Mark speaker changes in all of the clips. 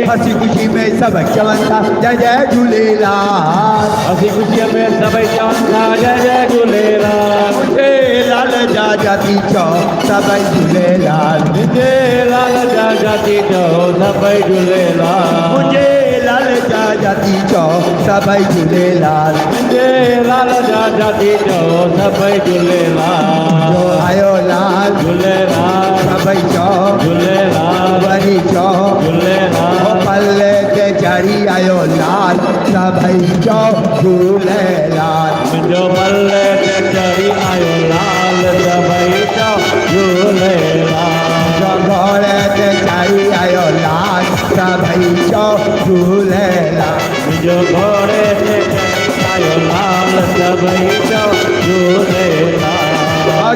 Speaker 1: हसी खुशी में सब चवंदा जय जय झूलेलाल
Speaker 2: हसी खुशीअ में सभई चवनि था जय जय झूलेलाल
Speaker 1: मुझे लाल जा जाती चौ सभई झूलेलाल
Speaker 2: मुंहिंजे लाल जा जाती चओ सभई झूलेलाल
Speaker 1: मुझे लाल जा जाती चौ सभई झूलेलाल
Speaker 2: मुंहिंजे लाल जा जाती चओ सभई झूलेलाल
Speaker 1: जो आयो लाल
Speaker 2: झूलेलाल
Speaker 1: सभई चौ
Speaker 2: झूलेलाल
Speaker 1: वरी चौ
Speaker 2: झूलेलाल
Speaker 1: पल्ले ते चढ़ी आयो लाल सभई चौ झूलेलाल
Speaker 2: मुंहिंजो पल्ले ते चढ़ी आयो लाल सभई चओ झूलेलाल
Speaker 1: जो घोड़े ते चढ़ी आयो लाल सभई चौ झूलेलाल
Speaker 2: मुंहिंजो घोड़े ते चढ़ी आयो लाल सभई चओ झूलेलाल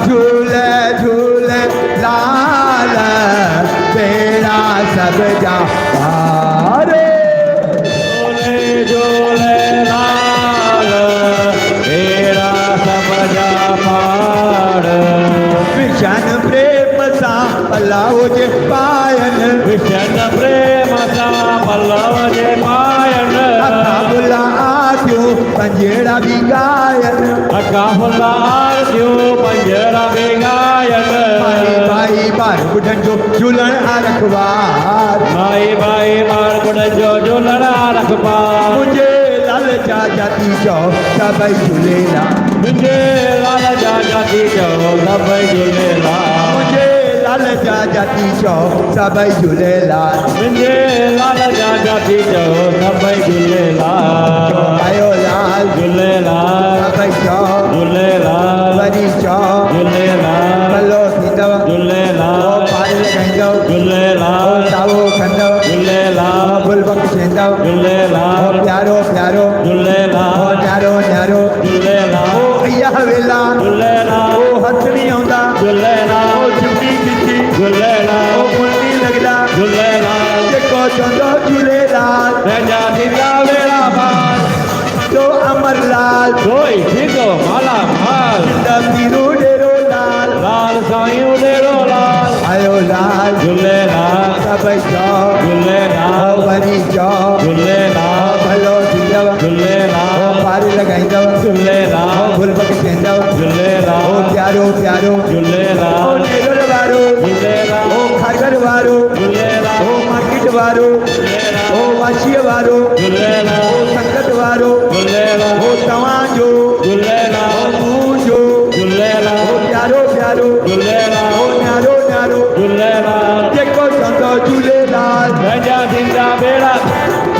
Speaker 1: झूले झूले लाल बेड़ा सब जा पार
Speaker 2: झूले झूलेलाल तेरा सब जा पार
Speaker 1: विशन प्रेम सां पलाव जे पायन
Speaker 2: विशन प्रेम सां पल्लव जे पायन
Speaker 1: अखा बुला आटियूं पंजेड़ा बि गायन
Speaker 2: अखा फुला आरतियूं पंजरा बि गायन
Speaker 1: भाई बार बुढ़न जो झूलण आ रखवार
Speaker 2: भाई भाई मार गुड़ जो झूलण रखबार
Speaker 1: मुझे लाल जा जाती चौ सभई झूलेलाल
Speaker 2: मुंहिंजे लाल जा जाती चओ सभई झूलेलाल
Speaker 1: मुझे लाल जा जाती चौ सभई झूलेलाल
Speaker 2: मुंहिंजे लाल जा जाती चओ सभई झूलेलाल
Speaker 1: आयो लाल
Speaker 2: झूलेलाल
Speaker 1: सभई चौ
Speaker 2: झूलेलाल
Speaker 1: वरी चौ
Speaker 2: झूलेलाल
Speaker 1: भलो थींदव
Speaker 2: झूलेलाल
Speaker 1: पार लॻाईंदव
Speaker 2: झूलेलाल
Speaker 1: सावो कंदव
Speaker 2: झूलेलाल
Speaker 1: बुलबक छेंदव
Speaker 2: झूलेलाल
Speaker 1: प्यारो प्यारो
Speaker 2: झूलेलाल
Speaker 1: न्यारो न्यारो
Speaker 2: झूलेलाल
Speaker 1: अय्या वेला
Speaker 2: झूलेलाल
Speaker 1: हथ नहीं आਉਂਦਾ
Speaker 2: झूलेलाल
Speaker 1: चुपी किसी
Speaker 2: झूलेलाल
Speaker 1: मुंडी लगदा
Speaker 2: झूलेलाल
Speaker 1: जेको चंदो झूलेलाल
Speaker 2: पंहिंजा थींदा वेड़ा पार
Speaker 1: जो अमरलाल
Speaker 2: जोई थींदो माला माल
Speaker 1: पीरू डेरो लाल
Speaker 2: लाल साईं डेरो लाल
Speaker 1: आयो लाल
Speaker 2: झूलेलाल
Speaker 1: सभई चौ
Speaker 2: झूलेलाल
Speaker 1: वरी चौ
Speaker 2: झूलेलाल
Speaker 1: भलो थींदव
Speaker 2: झूलेलाल
Speaker 1: पार लॻाईंदव
Speaker 2: झूलेलाल
Speaker 1: बुलबक छेंदव
Speaker 2: झूलेलाल
Speaker 1: प्यारो प्यारो
Speaker 2: झूलेलाल
Speaker 1: नेरल वारो
Speaker 2: झूलेलाल
Speaker 1: खागर वारो
Speaker 2: झूलेलाल
Speaker 1: मार्केट वारो वाशीअ वारो
Speaker 2: झूलेलाल
Speaker 1: संगत वारो
Speaker 2: झूलेलाल
Speaker 1: तव्हांजो
Speaker 2: झूलेलाल
Speaker 1: मुंहिंजो
Speaker 2: झूलेलाल
Speaker 1: प्यारो प्यारो
Speaker 2: झूलेलाल
Speaker 1: न्यारो न्यारो
Speaker 2: झूलेलाल
Speaker 1: जेको चवंदो झूलेलाल
Speaker 2: पंहिंजा थींदा बेड़ा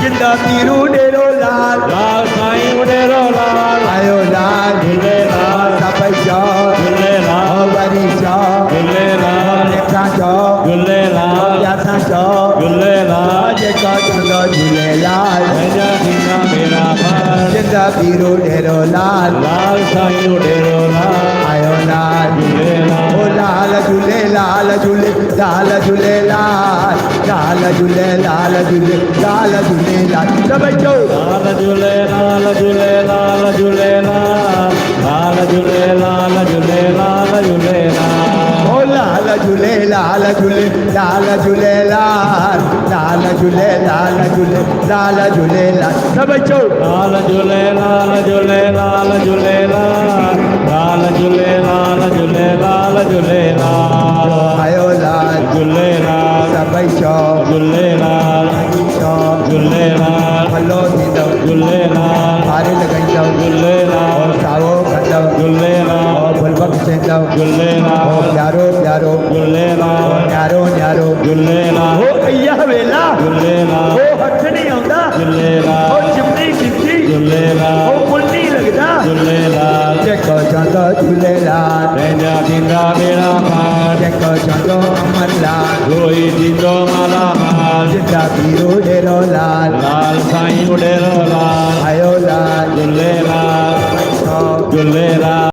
Speaker 1: जिंदा पीरू डेरो लाल
Speaker 2: लाल साईं डेरो लाल
Speaker 1: आयो लाल
Speaker 2: झूलेलाल
Speaker 1: सभई चौ
Speaker 2: झूलेलाल
Speaker 1: वरी चौ
Speaker 2: झूलेलाल
Speaker 1: नेठा चौ
Speaker 2: झूलेलाल
Speaker 1: प्यासा चौ
Speaker 2: झूलेलाल
Speaker 1: जेको चवंदो झूलेलाल
Speaker 2: पंहिंजा थींदा बेड़ा पार
Speaker 1: जिंदा पीरू डेरो लाल
Speaker 2: लाल साईं डेरो लाल
Speaker 1: आयो लाल
Speaker 2: झूलेलाल
Speaker 1: ओ लाल झूलेलाल झूलेलाल झूलेलाल लाल झूलेलाल झूलेलाल झूलेलाल सभई चओ
Speaker 2: लाल झूलेलाल झूलेलाल झूलेलाल लाल झूलेलाल झूलेलाल झूलेलाल
Speaker 1: ओ लाल झूलेलाल झूलेलाल झूलेलाल लाल झूलेलाल झूलेलाल झूलेलाल सभई चओ
Speaker 2: लाल झूलेलाल झूलेलाल झूलेलाल लाल झूलेलाल झूलेलाल झूलेलाल
Speaker 1: आयो लाल
Speaker 2: झूलेलाल
Speaker 1: सभई चओ
Speaker 2: झूलेलाल
Speaker 1: चओ
Speaker 2: झूलेलाल
Speaker 1: भलो थींदव
Speaker 2: झूलेलाल
Speaker 1: पार लॻाईंदव
Speaker 2: झूलेलाल
Speaker 1: सावो कंदव
Speaker 2: झूलेलाल
Speaker 1: बुलबक छेंदव
Speaker 2: झूलेलाल
Speaker 1: प्यारो प्यारो
Speaker 2: झूलेलाल
Speaker 1: न्यारो न्यारो
Speaker 2: झूलेलाल
Speaker 1: अय्या वेला
Speaker 2: झूलेलाल
Speaker 1: हथ नहीं आਉਂਦਾ
Speaker 2: झूलेलाल
Speaker 1: चिमनी किसी
Speaker 2: झूलेलाल
Speaker 1: मुंडी लगदा
Speaker 2: झूलेलाल
Speaker 1: जेको चवंदो झूलेलाल
Speaker 2: पंहिंजा थींदा बेड़ा पार
Speaker 1: जेको चवंदो अमरलाल
Speaker 2: जोई थींदो माला माल
Speaker 1: जिंदा पीरो डेरो लाल
Speaker 2: लाल साईं डेरो लाल
Speaker 1: आयो लाल
Speaker 2: झूलेलाल झूलेलाल